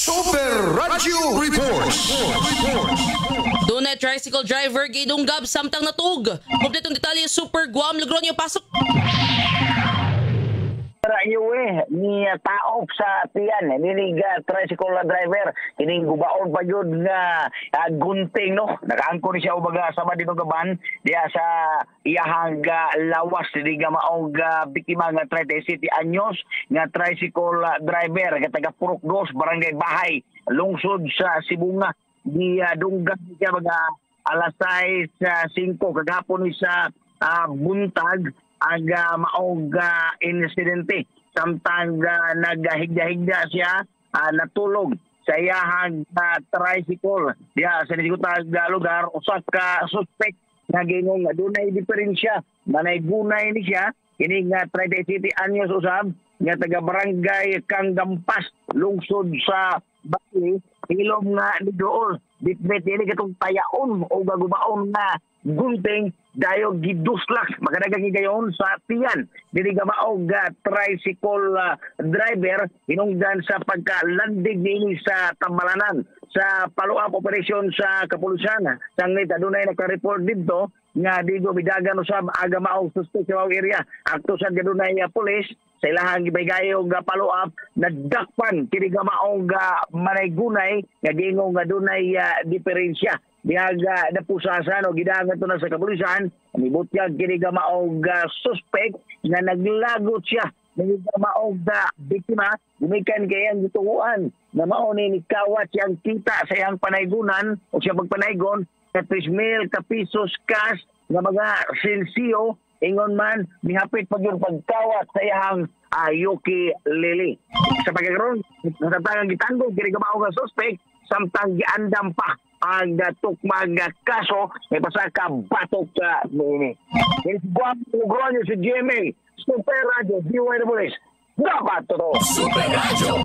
Super Radio Reports. Dunay tricycle driver gidunggab samtang natug. Kompletong detalye Super Guam Logronyo pasok. Ni taop sa tiyan ni tricycle driver kining gubaon pa yun nga gunting no nakaangko ni siya ubaga sama dito gaban diya sa iyahang lawas di nga maong biktima nga 37 anyos nga tricycle driver nga taga Purok 2 barangay Bahay lungsod sa Sibunga di dunggab siya mga alas 6:05 kagapon ni sa buntag aga maong insidente samtang naghigda-higda siya natulog sa iyahang tricycle diya sa nisigutan lugar usa ka suspect nga gingon adunay diferensya manay gunay ni siya kini nga 37 anyos usab nga taga barangay Kanggampas lungsod sa Bali ilom nga ni dool bitbit ini katong tayaon o gagubaon nga gunting dayo giduslak makadagang gayon sa tiyan dili gamaog tricycle driver hinungdan sa pagkalandig niini sa Tambalanan sa follow-up operation sa kapulisan sanglit adunay naka-report didto nga digo bidagan usab aga maog suspect sa area akto sa gadunay pulis sa ilahang gibaygayo nga follow-up nadakpan kini gamaog manaygunay nga gingong nga dunay diferensya dihaga napusasan o gidangan to na sa kapulisan nibutyag kini gamaog suspect nga naglagot siya kini gamaog biktima gumikan kay ang gituuan na mao ni kawat siyang kita sa iyang panaygunan o siya pagpanaygon sa 3,000 ka pesos cash nga mga silsiyo ingon man mihapit pag yung pagkawat sa iyang Yuki Lili sa pagkakaroon natatang gitanggol kini gamaog suspect samtang giandam pa ang tukmang kaso may pasaka batok sa ini. It's Guam Logronyo si GMA Super Radio DYWS dapat to. Super Radio.